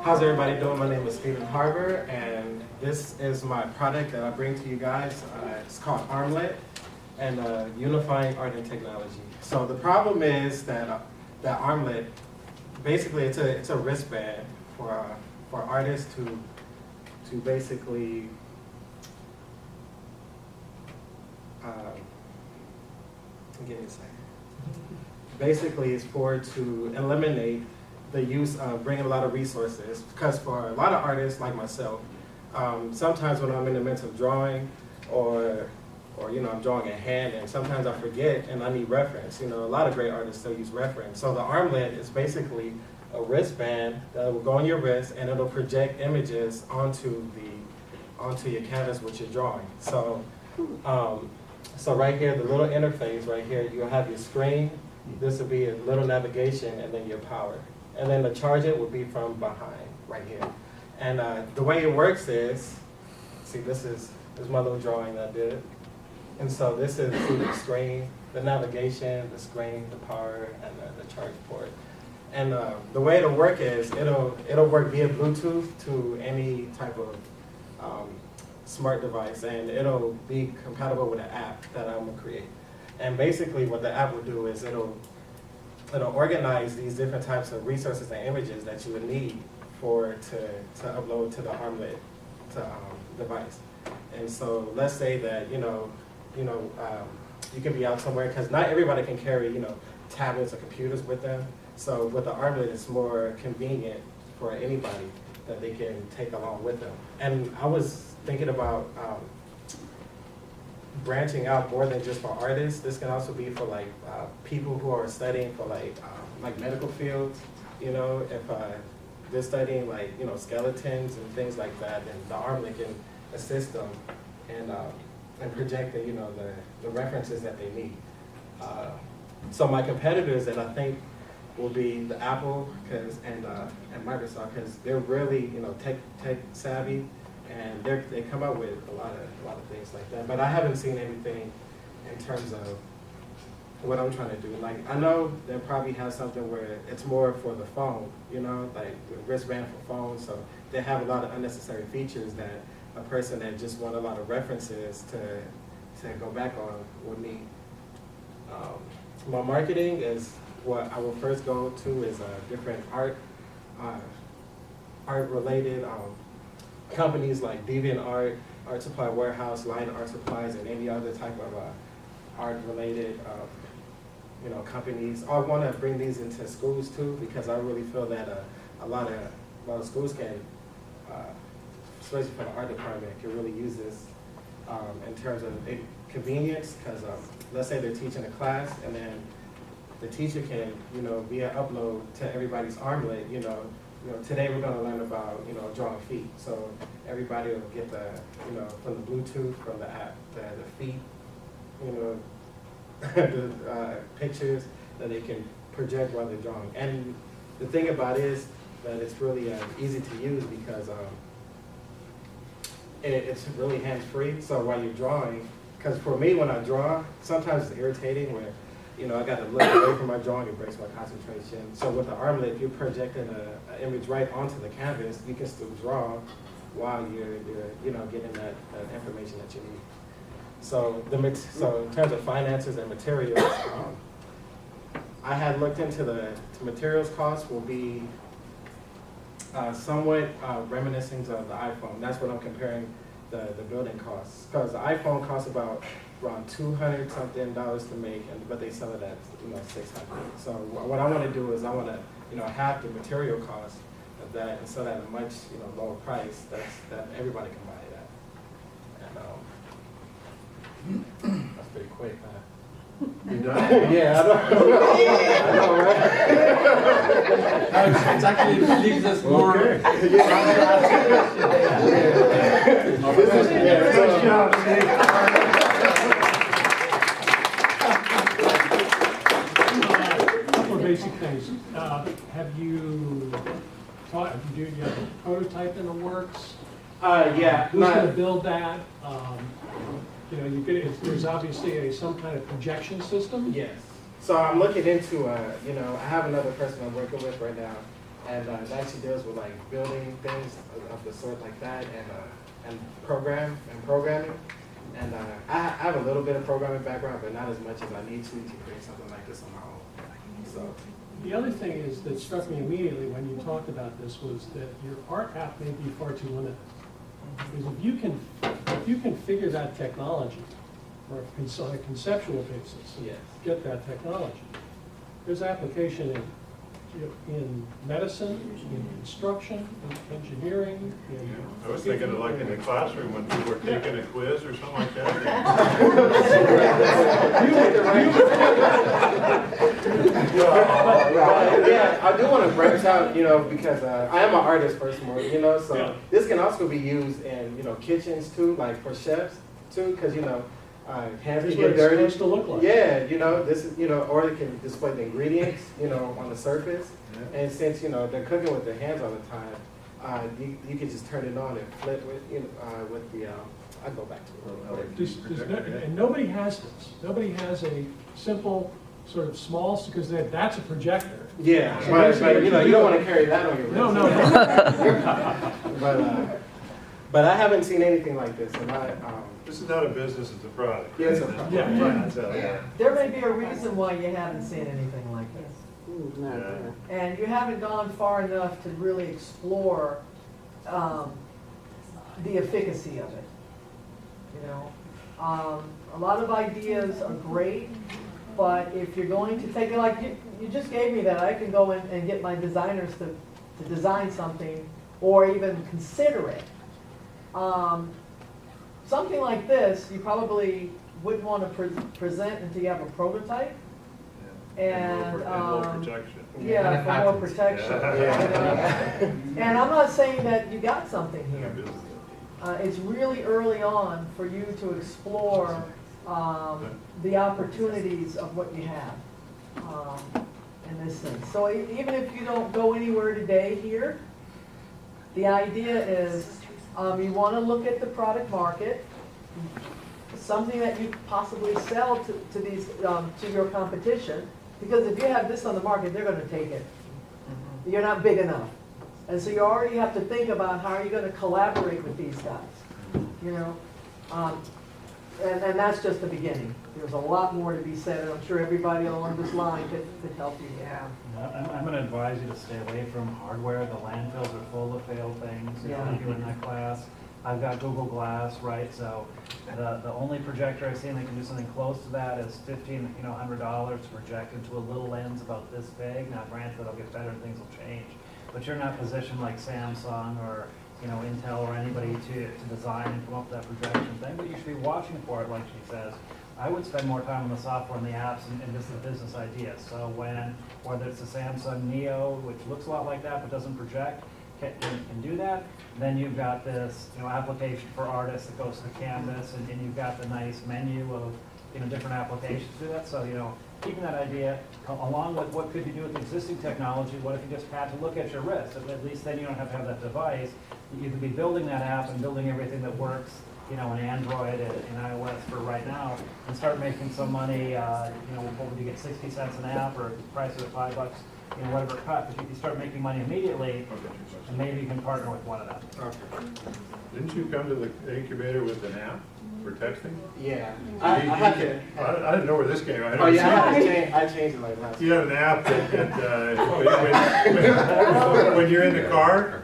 How's everybody doing? My name is Stephen Harbour, and this is my product that I bring to you guys. It's called Armlet, and Unifying Art and Technology. So the problem is that that Armlet, basically it's a wristband for artists to basically give me a second. Basically, it's to eliminate the use of bringing a lot of resources, because for a lot of artists like myself, sometimes when I'm in the midst of drawing, or I'm drawing in hand, and sometimes I forget and I need reference. A lot of great artists still use reference. So the Armlet is basically a wristband that will go on your wrist, and it'll project images onto your canvas which you're drawing. So so right here, the little interface right here, you'll have your screen. This will be a little navigation, and then your power. And then to charge it will be from behind, right here. And the way it works is, see, this is my little drawing that I did. And so this is the screen, the navigation, the screen, the power, and the charge port. And the way it'll work is, it'll work via Bluetooth to any type of smart device, and it'll be compatible with an app that I'm gonna create. And basically what the app will do is it'll organize these different types of resources and images that you would need to upload to the Armlet device. And so let's say that you can be out somewhere, because not everybody can carry tablets or computers with them. So with the Armlet, it's more convenient for anybody that they can take along with them. And I was thinking about branching out more than just for artists. This can also be for people who are studying for like medical fields. If they're studying skeletons and things like that, then the Armlet can assist them and project the references that they need. So my competitors that I think will be the Apple and Microsoft, because they're really tech savvy, and they come up with a lot of things like that. But I haven't seen anything in terms of what I'm trying to do. I know they probably have something where it's more for the phone, like the wristband for phones. So they have a lot of unnecessary features that a person that just want a lot of references to go back on would need. My marketing is, what I will first go to is different art related companies like DeviantArt, Art Supply Warehouse, Line Art Supplies, and any other type of art related companies. I want to bring these into schools too, because I really feel that a lot of schools can, especially for the art department, can really use this in terms of convenience. Because let's say they're teaching a class, and then the teacher can, via upload to everybody's Armlet, today we're going to learn about, drawing feet. So everybody will get the, from the Bluetooth, from the app, the feet, the pictures that they can project while they're drawing. And the thing about it is that it's really easy to use, because it's really hands-free. So while you're drawing, because for me, when I draw, sometimes it's irritating where I got to look away from my drawing, it breaks my concentration. So with the Armlet, if you're projecting an image right onto the canvas, you can still draw while you're getting that information that you need. So in terms of finances and materials, I had looked into the materials costs will be somewhat reminiscent of the iPhone. That's what I'm comparing the building costs, because the iPhone costs around $200 something to make, but they sell it at $600. So what I want to do is I want to have the material cost of that, and sell at a much lower price that everybody can buy it at. And that's pretty quick, huh? You done? Yeah, I know, right? It's actually leaves us more. Good job, Steve. Basic things. Have you have a prototype in the works? Yeah. Who's going to build that? There's obviously some kind of projection system. Yes. So I'm looking into, I have another person I'm working with right now and it actually deals with like building things of the sort like that, and programming. And I have a little bit of programming background, but not as much as I need to create something like this on my own. So. The other thing is that struck me immediately when you talked about this was that your art app may be far too limited. Because if you can figure that technology, or on a conceptual basis, Yes. get that technology, there's application in medicine, in construction, in engineering, in. I was thinking of like in the classroom when people were taking a quiz or something like that. Yeah, I do want to branch out, because I am an artist first more, so Yeah. this can also be used in, kitchens too, like for chefs too, because, hands can Here's what get it's dirty. supposed to look like. Yeah, this is, or they can display the ingredients, on the surface. Yeah. And since, they're cooking with their hands all the time, you can just turn it on and flip with the, I'll go back to it. And nobody has this. Nobody has a simple, sort of small, because that's a projector. Yeah, So but basically you don't want to carry that on your wrist. No. But I haven't seen anything like this, and This is not a business, it's a product. Yeah, it's a product. Yeah, right. Yeah. There may be a reason why you haven't seen anything like this. Yeah. And you haven't gone far enough to really explore the efficacy of it. A lot of ideas are great, but if you're going to take it, like you just gave me that, I can go in and get my designers to design something or even consider it. Something like this, you probably wouldn't want to present until you have a prototype. And, low protection. yeah, for more protection. Yeah. And I'm not saying that you got something Yeah, here. business. It's really early on for you to explore the opportunities of what you have in this thing. So even if you don't go anywhere today here, the idea is you want to look at the product market, something that you possibly sell to these to your competition. Because if you have this on the market, they're going to take it. You're not big enough. And so you already have to think about how you're going to collaborate with these guys. And that's just the beginning. There's a lot more to be said, and I'm sure everybody along this line could help you. Yeah, I'm going to advise you to stay away from hardware. The landfills are full of failed things. Yeah. If you're in that class, I've got Google Glass, right? So the only projector I've seen that can do something close to that is $1,500 to project into a little lens about this big. Now, granted, it'll get better and things will change, but you're not positioned like Samsung or Intel or anybody to design and come up with that projection thing. But you should be watching for it, like she says. I would spend more time on the software and the apps and just the business ideas. So whether it's a Samsung Neo, which looks a lot like that but doesn't project, can do that. Then you've got this application for artists that goes to the canvas, and you've got the nice menu of different applications to do that. So keeping that idea along with what could you do with existing technology. What if you just had to look at your wrist? At least then you don't have to have that device. You could be building that app and building everything that works in Android and iOS for right now, and start making some money. What would you get, 60 cents an app, or price of $5, whatever it costs. But you can start making money immediately, and maybe you can partner with one of them. Okay. Didn't you come to the incubator with an app for texting? Yeah, I have to. I didn't know where this came from. Oh yeah, I changed it like last. You have an app that when you're in the car,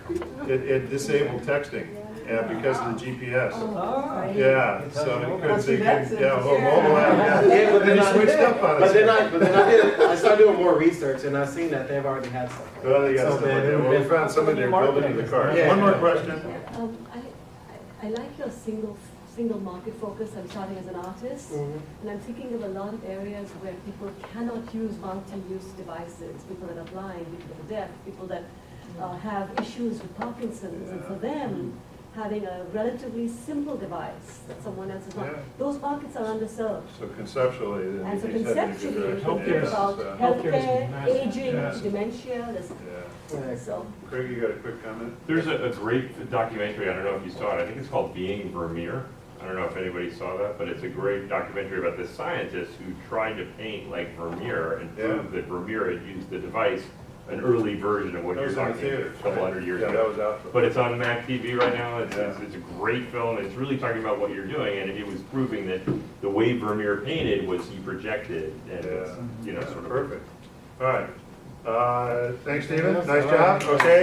it disabled texting. Yeah, because of the GPS. Oh, Yeah, so it could See, that's a mobile app. Yeah, but And they switched up on us. But then I started doing more research, and I've seen that they've already had something. Well, they got So something then there. it Well, would've we been- found somebody there building in the car. Yeah. One more question. I like your single market focus. I'm starting as an artist, and I'm thinking of a lot of areas where people cannot use multi-use devices, people that are blind, people that are deaf, people that have issues with Parkinson's, and for them, having a relatively simple device that someone else is not. Yeah. Those markets are underserved. So conceptually, then And so you said in a good conceptually, direction. Healthcare think is- about healthcare is healthcare, massive. aging, Yeah. dementia, there's, Yeah. so. Craig, you got a quick comment? There's a great documentary, I don't know if you saw it, I think it's called Being Vermeer. I don't know if anybody saw that, but it's a great documentary about this scientist who tried to paint like Vermeer and proved that Vermeer had used the device an early version of what That you're was in the talking theaters, a couple right? hundred years Yeah, ago. that was after. But it's on Mac TV right now. It's Yeah. a great film. It's really talking about what you're doing, and it was proving that the way Vermeer painted was he projected, and it's, Yeah. sort of Perfect. All right. Thanks, Stephen. Yes, Nice all job. right. Okay.